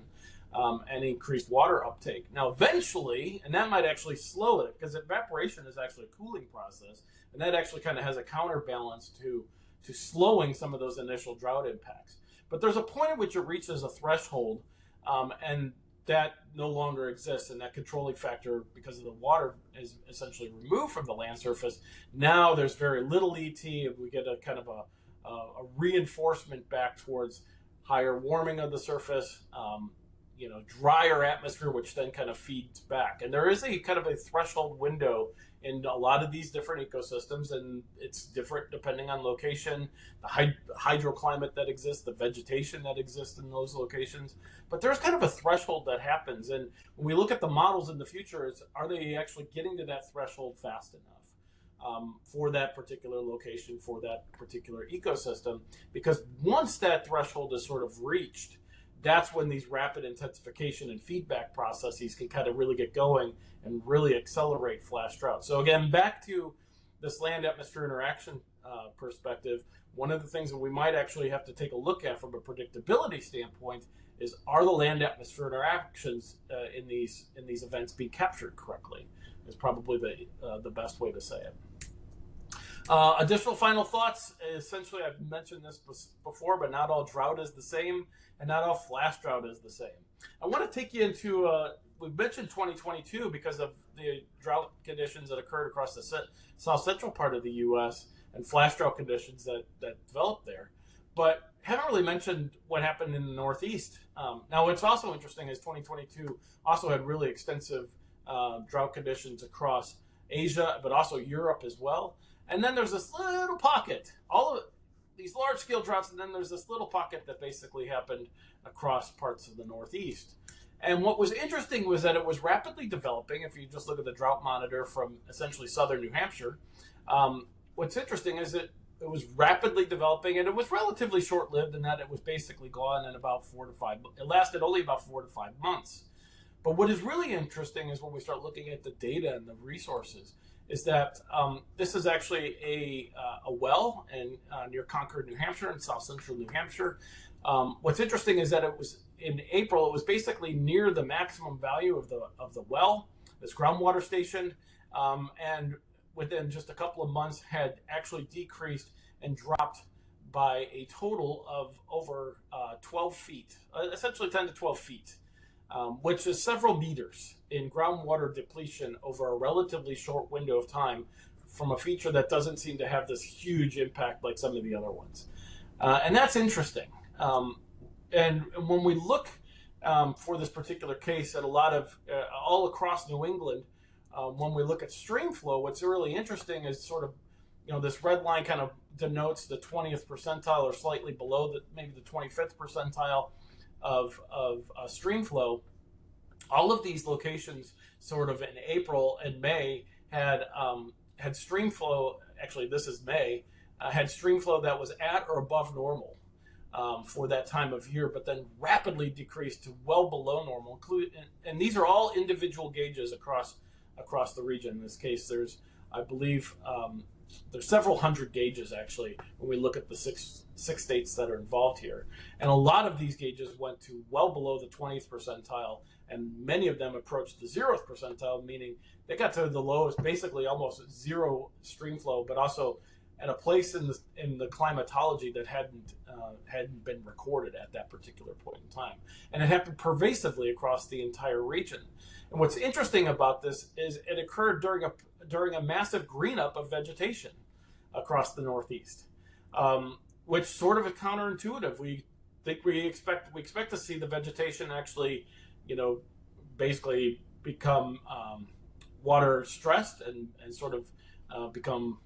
and increased water uptake. Now, eventually, and that might actually slow it, because evaporation is actually a cooling process, and that actually kind of has a counterbalance to slowing some of those initial drought impacts. But there's a point at which it reaches a threshold, and that no longer exists, and that controlling factor, because of the water, is essentially removed from the land surface. Now there's very little ET, and we get a kind of a reinforcement back towards higher warming of the surface, drier atmosphere, which then kind of feeds back. And there is a kind of a threshold window in a lot of these different ecosystems, and it's different depending on location, the hydroclimate that exists, the vegetation that exists in those locations. But there's kind of a threshold that happens, and when we look at the models in the future, are they actually getting to that threshold fast enough for that particular location, for that particular ecosystem? Because once that threshold is sort of reached, that's when these rapid intensification and feedback processes can kind of really get going and really accelerate flash drought. So again, back to this land-atmosphere interaction perspective, one of the things that we might actually have to take a look at from a predictability standpoint is, are the land-atmosphere interactions in these events being captured correctly? Is probably the best way to say it. Additional final thoughts. Essentially, I've mentioned this before, but not all drought is the same, and not all flash drought is the same. I want to take you into, we mentioned 2022 because of the drought conditions that occurred across the south central part of the U.S. and flash drought conditions that developed there. but haven't really mentioned what happened in the Northeast. Now, what's also interesting is 2022 also had really extensive drought conditions across Asia, but also Europe as well. And then there's this little pocket, all of these large-scale droughts, and then there's this little pocket that basically happened across parts of the Northeast. And what was interesting was that it was rapidly developing. If you just look at the drought monitor from essentially southern New Hampshire, what's interesting is that it was rapidly developing, and it was relatively short-lived in that it was basically gone in about 4 to 5. It lasted only about 4 to 5 months. But what is really interesting is when we start looking at the data and the resources, is that this is actually a well in near Concord, New Hampshire, in south central New Hampshire. What's interesting is that it was in April. It was basically near the maximum value of the well, this groundwater station, and within just a couple of months had actually decreased and dropped by a total of over 12 feet, essentially 10 to 12 feet, which is several meters in groundwater depletion over a relatively short window of time from a feature that doesn't seem to have this huge impact like some of the other ones. And that's interesting. And when we look for this particular case at a lot of, all across New England, when we look at stream flow, what's really interesting is sort of, this red line kind of denotes the 20th percentile or slightly below maybe the 25th percentile of stream flow. All of these locations sort of in April and May had stream flow, actually this is May, had stream flow that was at or above normal for that time of year, but then rapidly decreased to well below normal. And these are all individual gauges across the region. In this case, there's, I believe, there's several hundred gauges actually when we look at the six states that are involved here. And a lot of these gauges went to well below the 20th percentile, and many of them approached the 0th percentile, meaning they got to the lowest, basically almost zero stream flow, but also at a place in the climatology that hadn't been recorded at that particular point in time. And it happened pervasively across the entire region. And what's interesting about this is it occurred during a massive green up of vegetation across the Northeast, which sort of is counterintuitive. We expect to see the vegetation actually, basically become water stressed and sort of become,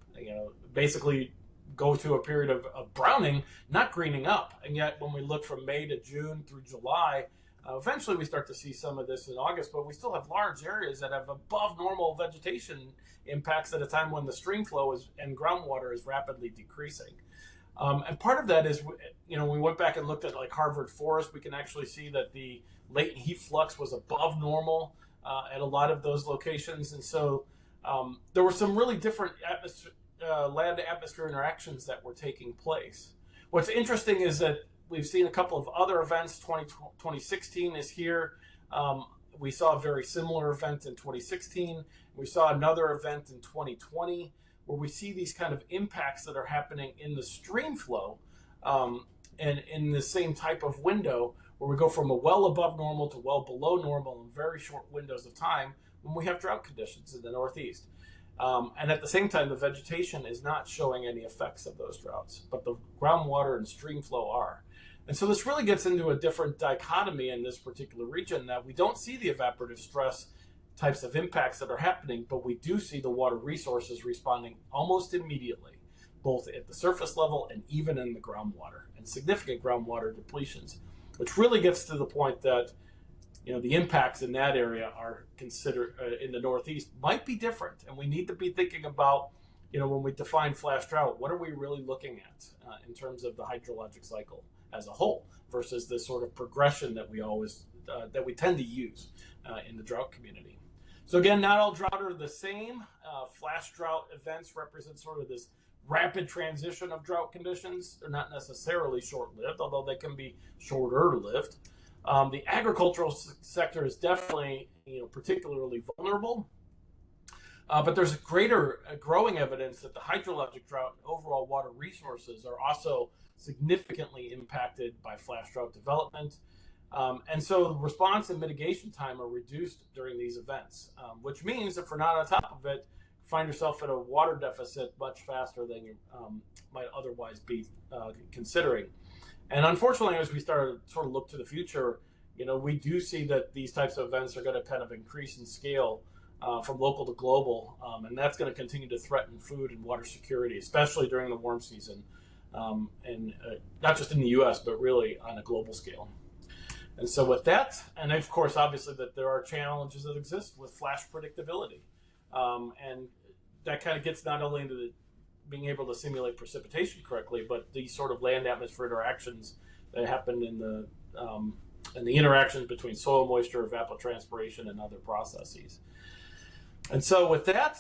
basically go through a period of browning, not greening up. And yet when we look from May to June through July, eventually we start to see some of this in August, but we still have large areas that have above normal vegetation impacts at a time when the stream flow and groundwater is rapidly decreasing. And part of that is, when we went back and looked at like Harvard Forest, we can actually see that the latent heat flux was above normal at a lot of those locations. And so there were some really different land-to-atmosphere interactions that were taking place. What's interesting is that we've seen a couple of other events. 2016 is here. We saw a very similar event in 2016. We saw another event in 2020 where we see these kind of impacts that are happening in the stream flow and in the same type of window where we go from a well above normal to well below normal in very short windows of time when we have drought conditions in the Northeast. And at the same time, the vegetation is not showing any effects of those droughts, but the groundwater and stream flow are. And so this really gets into a different dichotomy in this particular region, that we don't see the evaporative stress types of impacts that are happening, but we do see the water resources responding almost immediately, both at the surface level and even in the groundwater, and significant groundwater depletions, which really gets to the point that the impacts in that area are considered in the Northeast might be different, and we need to be thinking about, when we define flash drought, what are we really looking at in terms of the hydrologic cycle as a whole versus this sort of progression that we tend to use in the drought community. So again, not all drought are the same. Flash drought events represent sort of this rapid transition of drought conditions. They're not necessarily short-lived, although they can be shorter-lived. The agricultural sector is definitely, particularly vulnerable. But there's growing evidence that the hydrologic drought and overall water resources are also significantly impacted by flash drought development. And so response and mitigation time are reduced during these events, which means if we're not on top of it, find yourself in a water deficit much faster than you might otherwise be considering. And unfortunately, as we sort of look to the future, we do see that these types of events are going to kind of increase in scale from local to global, and that's going to continue to threaten food and water security, especially during the warm season, and not just in the U.S., but really on a global scale. And so with that, and of course, obviously, that there are challenges that exist with flash predictability, and that kind of gets not only into being able to simulate precipitation correctly, but these sort of land-atmosphere interactions that happen in the interactions between soil moisture, evapotranspiration, and other processes. And so with that,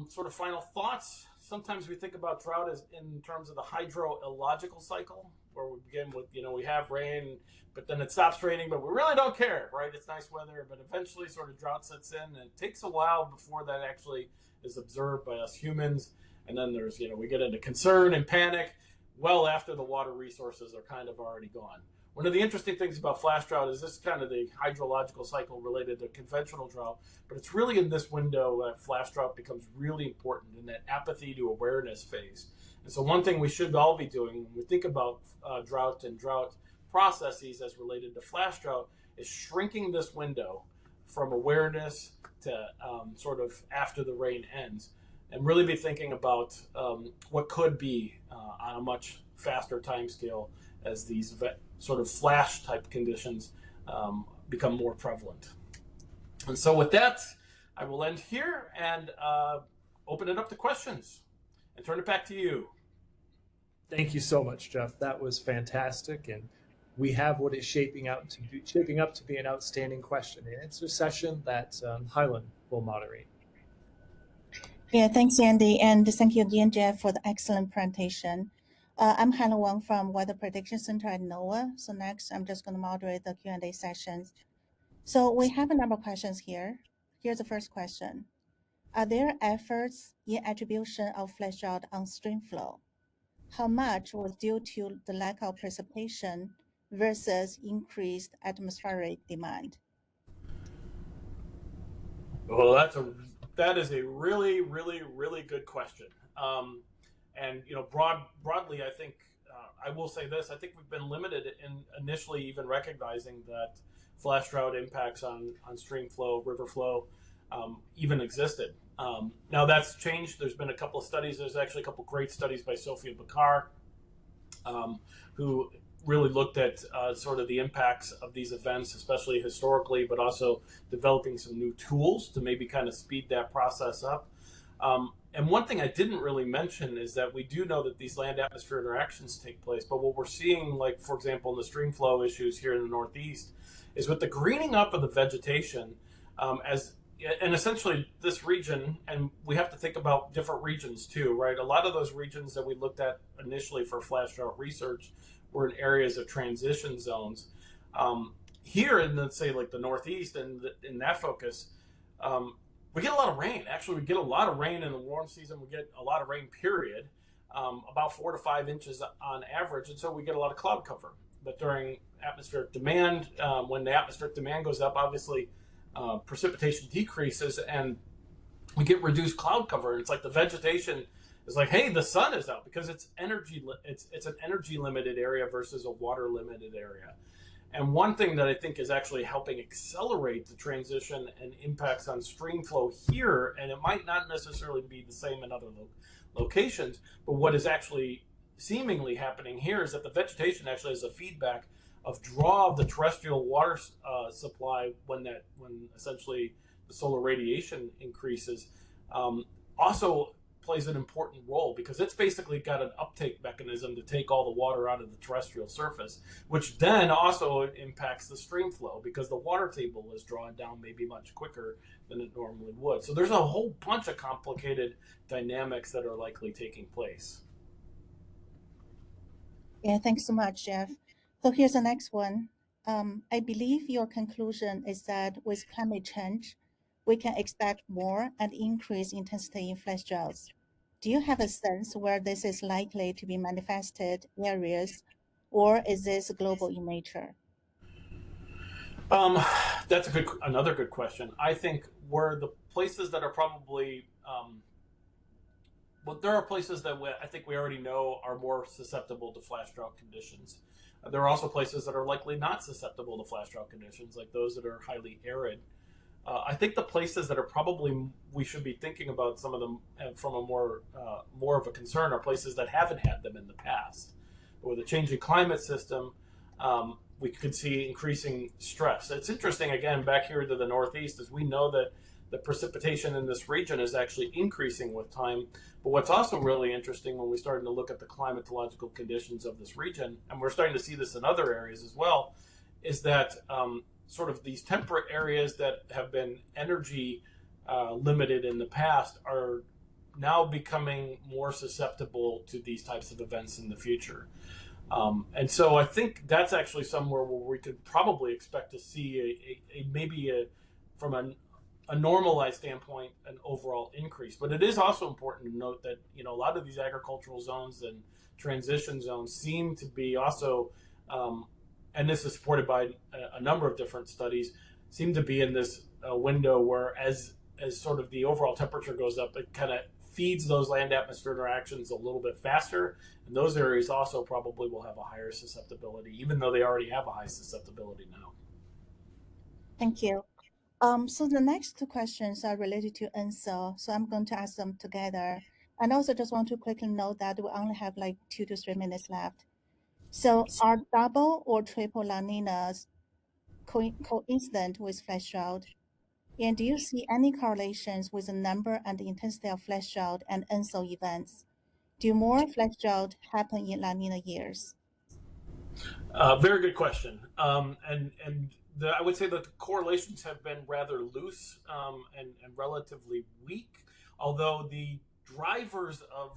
sort of final thoughts. Sometimes we think about drought as in terms of the hydrological cycle, where we begin with, we have rain, but then it stops raining, but we really don't care, right? It's nice weather, but eventually sort of drought sets in, and it takes a while before that actually is observed by us humans. And then there's, we get into concern and panic well after the water resources are kind of already gone. One of the interesting things about flash drought is this kind of the hydrological cycle related to conventional drought, but it's really in this window that flash drought becomes really important in that apathy to awareness phase. And so one thing we should all be doing when we think about drought and drought processes as related to flash drought is shrinking this window from awareness to sort of after the rain ends, and really be thinking about what could be on a much faster time scale as these sort of flash type conditions become more prevalent. And so with that, I will end here and open it up to questions and turn it back to you. Thank you so much, Jeff. That was fantastic, and we have what is shaping up to be an outstanding question and answer session that Hyland will moderate. Yeah, thanks, Andy, and thank you again, Jeff, for the excellent presentation. I'm Hannah Wang from Weather Prediction Center at NOAA. So next, I'm just going to moderate the Q&A sessions. So we have a number of questions here. Here's the first question. Are there efforts in attribution of flash drought on stream flow? How much was due to the lack of precipitation versus increased atmospheric demand? Well, that is a really, really, really good question. And broadly, I think I will say this: I think we've been limited in initially even recognizing that flash drought impacts on stream flow, river flow, even existed. Now that's changed. There's been a couple of studies. There's actually a couple of great studies by Sophia Bakar, who really looked at sort of the impacts of these events, especially historically, but also developing some new tools to maybe kind of speed that process up. And one thing I didn't really mention is that we do know that these land atmosphere interactions take place, but what we're seeing, like, for example, in the stream flow issues here in the Northeast, is with the greening up of the vegetation, and essentially this region, and we have to think about different regions too, right? A lot of those regions that we looked at initially for flash drought research were in areas of transition zones. Here in, let's say, like the Northeast and in that focus, we get a lot of rain. Actually, we get a lot of rain in the warm season. We get a lot of rain, period, about 4 to 5 inches on average. And so we get a lot of cloud cover. But during atmospheric demand, when the atmospheric demand goes up, obviously precipitation decreases and we get reduced cloud cover. It's like the vegetation is like, hey, the sun is out, because it's an energy limited area versus a water limited area. And one thing that I think is actually helping accelerate the transition and impacts on stream flow here, and it might not necessarily be the same in other locations, but what is actually seemingly happening here is that the vegetation actually has a feedback of draw of the terrestrial water supply when essentially the solar radiation increases, also plays an important role, because it's basically got an uptake mechanism to take all the water out of the terrestrial surface, which then also impacts the stream flow because the water table is drawn down maybe much quicker than it normally would. So there's a whole bunch of complicated dynamics that are likely taking place. Yeah, thanks so much, Jeff. So here's the next one. I believe your conclusion is that with climate change, we can expect more and increased intensity in flash droughts. Do you have a sense where this is likely to be manifested in areas, or is this global in nature? That's another good question. I think where the places that are probably, there are places that I think we already know are more susceptible to flash drought conditions. There are also places that are likely not susceptible to flash drought conditions, like those that are highly arid. I think the places that are probably we should be thinking about some of them from a more of a concern are places that haven't had them in the past. With a changing climate system, we could see increasing stress. It's interesting, again, back here to the Northeast, as we know that the precipitation in this region is actually increasing with time. But what's also really interesting when we're starting to look at the climatological conditions of this region, and we're starting to see this in other areas as well, is that sort of these temperate areas that have been energy limited in the past are now becoming more susceptible to these types of events in the future. And so I think that's actually somewhere where we could probably expect to see from a normalized standpoint, an overall increase. But it is also important to note that, a lot of these agricultural zones and transition zones seem to be also, and this is supported by a number of different studies, seem to be in this window where as sort of the overall temperature goes up, it kind of feeds those land-atmosphere interactions a little bit faster. And those areas also probably will have a higher susceptibility, even though they already have a high susceptibility now. Thank you. So the next two questions are related to ENSO, so I'm going to ask them together. And also just want to quickly note that we only have like 2 to 3 minutes left. So are double or triple La Ninas coincident with flash drought? And do you see any correlations with the number and the intensity of flash drought and ENSO events? Do more flash drought happen in La Nina years? Very good question. I would say that the correlations have been rather loose and relatively weak, although the drivers of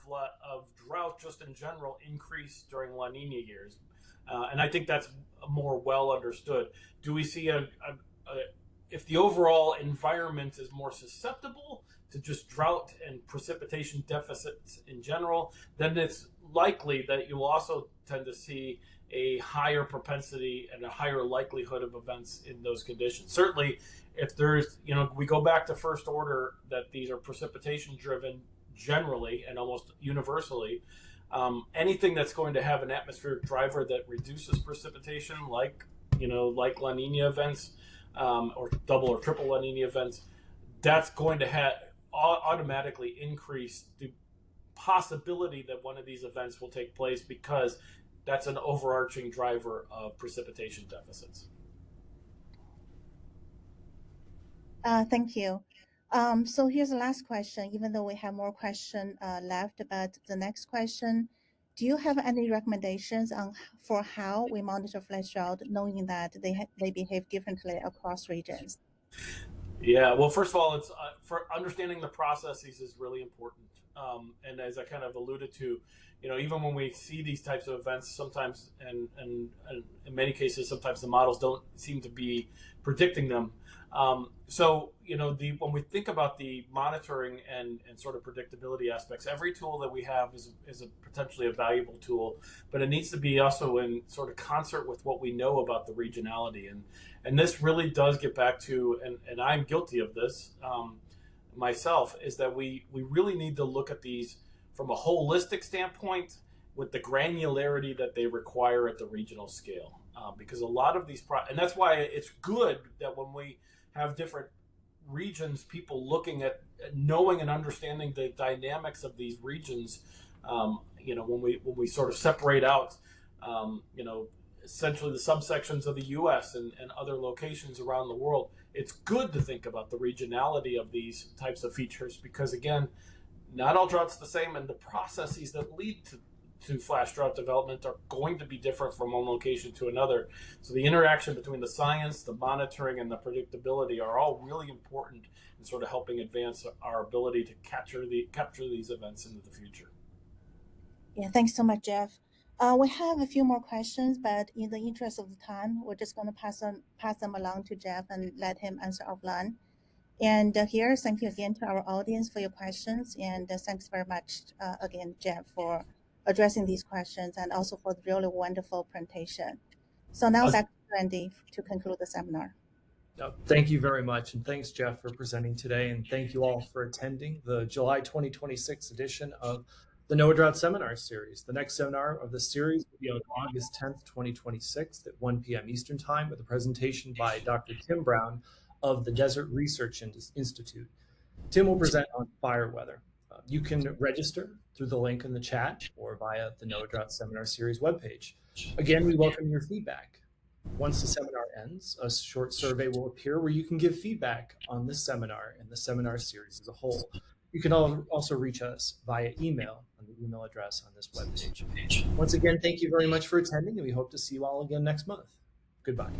drought just in general increase during La Nina years. And I think that's more well understood. Do we see if the overall environment is more susceptible to just drought and precipitation deficits in general, then it's likely that you will also tend to see a higher propensity and a higher likelihood of events in those conditions. Certainly, if there's, we go back to first order that these are precipitation driven generally and almost universally, anything that's going to have an atmospheric driver that reduces precipitation, like La Nina events, or double or triple La Nina events, that's going to automatically increase the possibility that one of these events will take place, because that's an overarching driver of precipitation deficits. Thank you. So here's the last question, even though we have more questions left, but the next question, do you have any recommendations for how we monitor flash drought, knowing that they behave differently across regions? Yeah, well, first of all, it's for understanding the processes is really important. And as I kind of alluded to, even when we see these types of events, sometimes, and in many cases, sometimes the models don't seem to be predicting them. So, when we think about the monitoring and sort of predictability aspects, every tool that we have is potentially a valuable tool, but it needs to be also in sort of concert with what we know about the regionality. And this really does get back to, and I'm guilty of this myself, is that we really need to look at these from a holistic standpoint with the granularity that they require at the regional scale. Because a lot of these, and that's why it's good that when we have different regions, people looking at knowing and understanding the dynamics of these regions, when we sort of separate out, essentially the subsections of the U.S. and other locations around the world, it's good to think about the regionality of these types of features, because again, not all droughts are the same, and the processes that lead to flash drought development are going to be different from one location to another. So the interaction between the science, the monitoring, and the predictability are all really important in sort of helping advance our ability to capture these events into the future. Yeah, thanks so much, Jeff. We have a few more questions, but in the interest of the time, we're just going to pass them along to Jeff and let him answer offline. And here, thank you again to our audience for your questions, and thanks very much again, Jeff, for addressing these questions and also for the really wonderful presentation. So now back to Andy to conclude the seminar. Thank you very much, and thanks, Jeff, for presenting today, and thank you all for attending the July 2026 edition of The NOAA Drought Seminar Series. The next seminar of the series will be on August 10th, 2026 at 1 p.m. Eastern Time with a presentation by Dr. Tim Brown of the Desert Research Institute. Tim will present on fire weather. You can register through the link in the chat or via the NOAA Drought Seminar Series webpage. Again, we welcome your feedback. Once the seminar ends, a short survey will appear where you can give feedback on this seminar and the seminar series as a whole. You can also reach us via email on the email address on this webpage. Once again, thank you very much for attending, and we hope to see you all again next month. Goodbye.